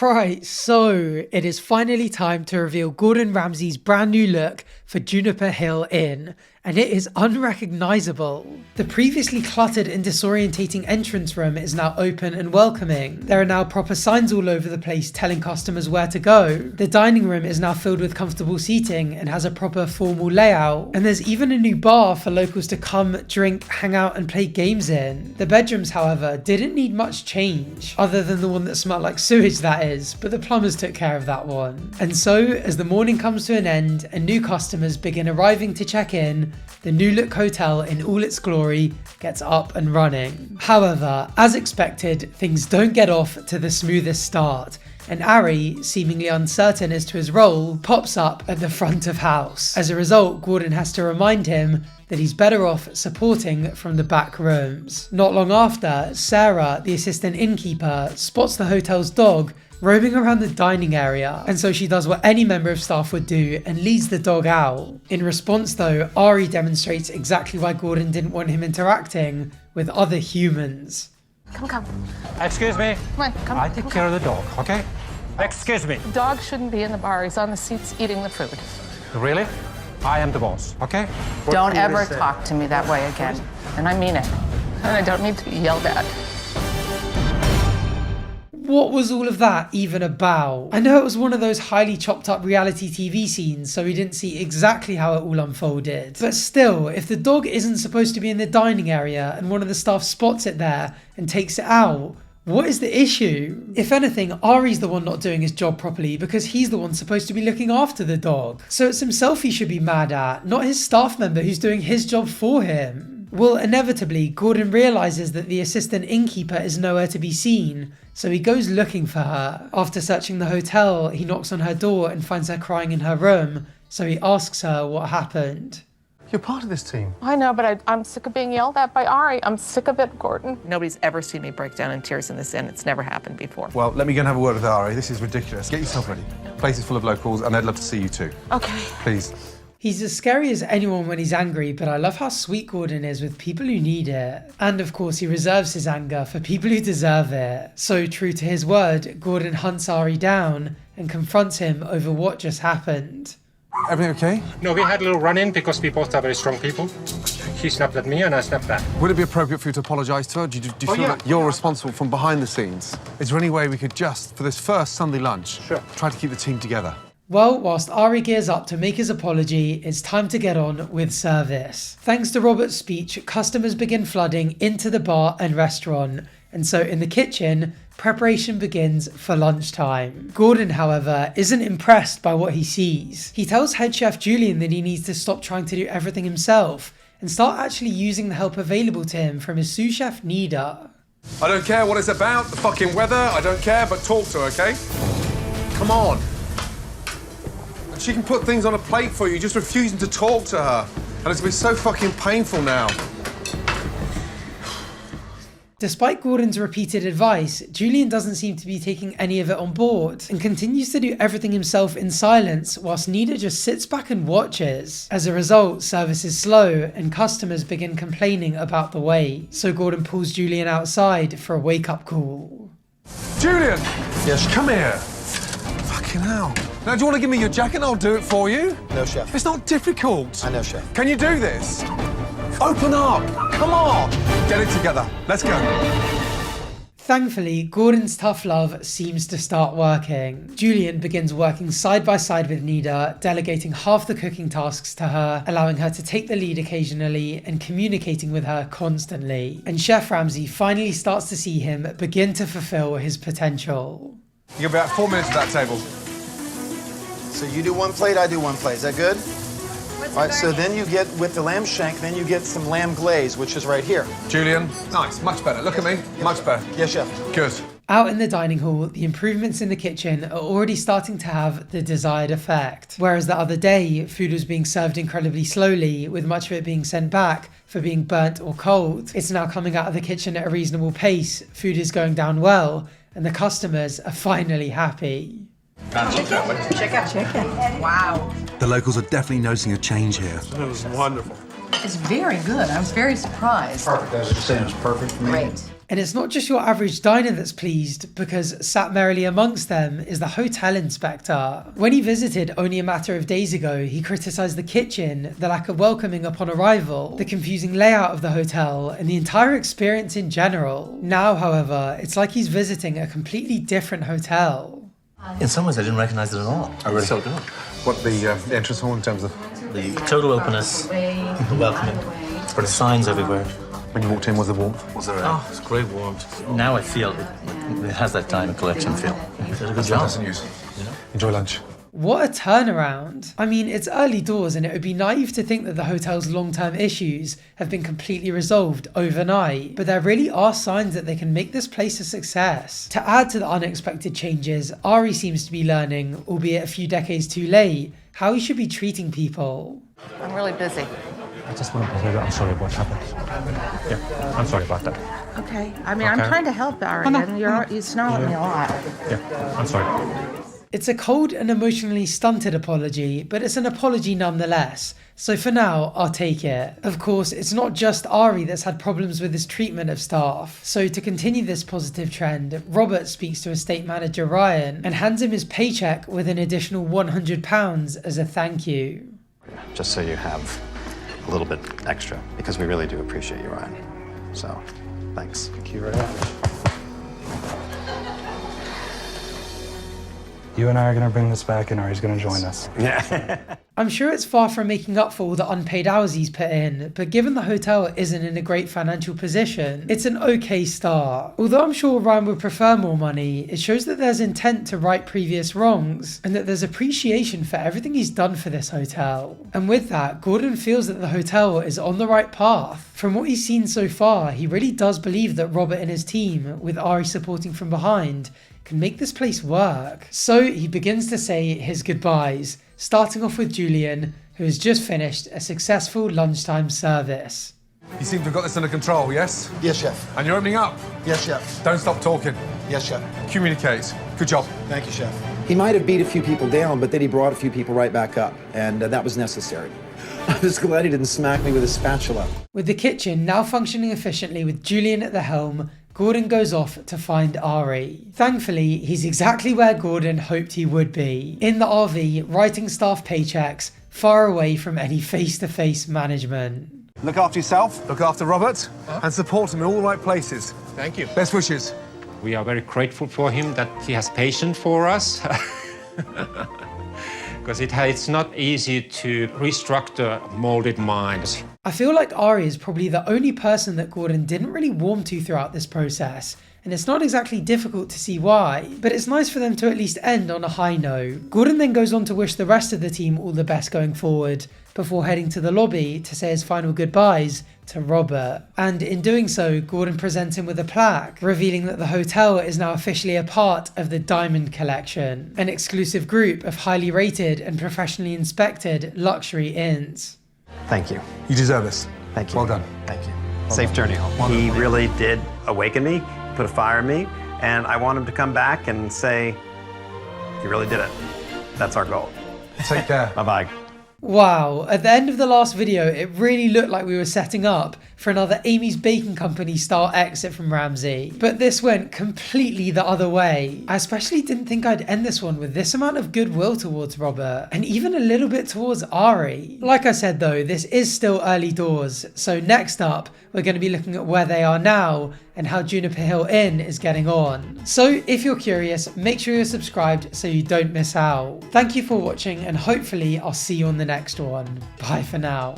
Right, so it is finally time to reveal Gordon Ramsay's brand new look for Juniper Hill Inn, and it is unrecognizable. The previously cluttered and disorientating entrance room is now open and welcoming. There are now proper signs all over the place telling customers where to go. The dining room is now filled with comfortable seating and has a proper formal layout. And there's even a new bar for locals to come, drink, hang out and play games in. The bedrooms, however, didn't need much change, other than the one that smelled like sewage, that is, but the plumbers took care of that one. And so, as the morning comes to an end and new customers begin arriving to check in, the new look hotel in all its glory gets up and running. However, as expected, things don't get off to the smoothest start, and Ari, seemingly uncertain as to his role, pops up at the front of house. As a result, Gordon has to remind him that he's better off supporting from the back rooms. Not long after, Sarah, the assistant innkeeper, spots the hotel's dog roaming around the dining area, and so she does what any member of staff would do and leads the dog out. In response though, Ari demonstrates exactly why Gordon didn't want him interacting with other humans. Come. Excuse me. Come on, come. I take care of the dog, okay? Excuse me. The dog shouldn't be in the bar. He's on the seats eating the food. Really? I am the boss, okay? Don't ever talk to me that way again. And I mean it. And I don't need to be yelled at. What was all of that even about? I know it was one of those highly chopped up reality TV scenes, so we didn't see exactly how it all unfolded. But still, if the dog isn't supposed to be in the dining area and one of the staff spots it there and takes it out, what is the issue? If anything, Ari's the one not doing his job properly because he's the one supposed to be looking after the dog. So it's himself he should be mad at, not his staff member who's doing his job for him. Well, inevitably, Gordon realises that the assistant innkeeper is nowhere to be seen, so he goes looking for her. After searching the hotel, he knocks on her door and finds her crying in her room, so he asks her what happened. You're part of this team. I know, but I'm sick of being yelled at by Ari. I'm sick of it, Gordon. Nobody's ever seen me break down in tears in this inn. It's never happened before. Well, let me go and have a word with Ari. This is ridiculous. Get yourself ready. Place is full of locals, and they'd love to see you too. Okay. Please. He's as scary as anyone when he's angry, but I love how sweet Gordon is with people who need it. And of course, he reserves his anger for people who deserve it. So true to his word, Gordon hunts Ari down and confronts him over what just happened. Everything okay? No, we had a little run-in because we both are very strong people. She snapped at me and I snapped back. Would it be appropriate for you to apologise to her? Do you feel that you're responsible from behind the scenes? Is there any way we could just, for this first Sunday lunch, try to keep the team together? Well, whilst Ari gears up to make his apology, it's time to get on with service. Thanks to Robert's speech, customers begin flooding into the bar and restaurant, and so in the kitchen, preparation begins for lunchtime. Gordon, however, isn't impressed by what he sees. He tells head chef Julian that he needs to stop trying to do everything himself and start actually using the help available to him from his sous chef Nida. I don't care what it's about, the fucking weather, I don't care, but talk to her, okay? Come on. And she can put things on a plate for you, just refusing to talk to her. And it's been so fucking painful now. Despite Gordon's repeated advice, Julian doesn't seem to be taking any of it on board and continues to do everything himself in silence whilst Nida just sits back and watches. As a result, service is slow and customers begin complaining about the wait. So Gordon pulls Julian outside for a wake-up call. Julian! Yes? Come here. Fucking hell. Now, do you want to give me your jacket and I'll do it for you? No, chef. It's not difficult. I know, chef. Can you do this? Open up! Come on! Get it together. Let's go. Thankfully, Gordon's tough love seems to start working. Julian begins working side by side with Nida, delegating half the cooking tasks to her, allowing her to take the lead occasionally and communicating with her constantly. And Chef Ramsay finally starts to see him begin to fulfill his potential. You got about 4 minutes at that table. So you do one plate, I do one plate. Is that good? All right, so then you get, with the lamb shank, then you get some lamb glaze, which is right here. Julian, nice, much better. Look at me, much better. Yes, chef. Good. Out in the dining hall, the improvements in the kitchen are already starting to have the desired effect. Whereas the other day, food was being served incredibly slowly, with much of it being sent back for being burnt or cold. It's now coming out of the kitchen at a reasonable pace, food is going down well, and the customers are finally happy. Chicken. Wow. The locals are definitely noticing a change here. It was wonderful. It's very good. I was very surprised. Perfect. I was just saying, it's perfect for me. Great. And it's not just your average diner that's pleased, because sat merrily amongst them is the hotel inspector. When he visited only a matter of days ago, he criticised the kitchen, the lack of welcoming upon arrival, the confusing layout of the hotel, and the entire experience in general. Now, however, it's like he's visiting a completely different hotel. In some ways, I didn't recognize it at all. Oh, really? It's so good. What, the entrance hall in terms of? The total openness, the welcoming, the signs everywhere. When you walked in, was the warmth? Was there Oh, it's great warmth. Now I feel it has that Diamond Collection feel. You did a good job. Fantastic news. Enjoy lunch. What a turnaround. I mean, it's early doors and it would be naive to think that the hotel's long-term issues have been completely resolved overnight, but there really are signs that they can make this place a success. To add to the unexpected changes, Ari seems to be learning, albeit a few decades too late, how he should be treating people. I'm really busy. I just want to tell you I'm sorry what happened. Yeah, I'm sorry about that. Okay. I mean, I'm trying to help, Ari, and you snarl at me a lot. Yeah, I'm sorry. It's a cold and emotionally stunted apology, but it's an apology nonetheless, so for now, I'll take it. Of course, it's not just Ari that's had problems with his treatment of staff, so to continue this positive trend, Robert speaks to estate manager Ryan and hands him his paycheck with an additional £100 as a thank you. Just so you have a little bit extra, because we really do appreciate you, Ryan. So, thanks. Thank you very much. You and I are going to bring this back and Ari's going to join us. Yeah. I'm sure it's far from making up for all the unpaid hours he's put in, but given the hotel isn't in a great financial position, it's an okay start. Although I'm sure Ryan would prefer more money, it shows that there's intent to right previous wrongs, and that there's appreciation for everything he's done for this hotel. And with that, Gordon feels that the hotel is on the right path. From what he's seen so far, he really does believe that Robert and his team, with Ari supporting from behind, can make this place work. So he begins to say his goodbyes, starting off with Julian, who has just finished a successful lunchtime service. You seem to have got this under control, yes? Yes, chef. And you're opening up. Yes, chef. Don't stop talking. Yes, chef. Communicate. Good job. Thank you, chef. He might have beat a few people down, but then he brought a few people right back up, and that was necessary. I was glad he didn't smack me with a spatula. With the kitchen now functioning efficiently with Julian at the helm, Gordon goes off to find Ari. Thankfully, he's exactly where Gordon hoped he would be, in the RV, writing staff paychecks, far away from any face-to-face management. Look after yourself, look after Robert, and support him in all the right places. Thank you. Best wishes. We are very grateful for him that he has patience for us. Because it's not easy to restructure molded minds. I feel like Ari is probably the only person that Gordon didn't really warm to throughout this process, and it's not exactly difficult to see why, but it's nice for them to at least end on a high note. Gordon then goes on to wish the rest of the team all the best going forward, before heading to the lobby to say his final goodbyes to Robert. And in doing so, Gordon presents him with a plaque, revealing that the hotel is now officially a part of the Diamond Collection, an exclusive group of highly rated and professionally inspected luxury inns. Thank you. You deserve this. Thank you. Well done. Thank you. Safe journey home. He really did awaken me, put a fire in me, and I want him to come back and say, he really did it. That's our goal. Take care. Bye-bye. Wow, at the end of the last video, it really looked like we were setting up for another Amy's Bacon Company style exit from Ramsay. But this went completely the other way. I especially didn't think I'd end this one with this amount of goodwill towards Robert, and even a little bit towards Ari. Like I said though, this is still early doors, so next up, we're going to be looking at where they are now and how Juniper Hill Inn is getting on. So if you're curious, make sure you're subscribed so you don't miss out. Thank you for watching, and hopefully I'll see you on the next one. Bye for now.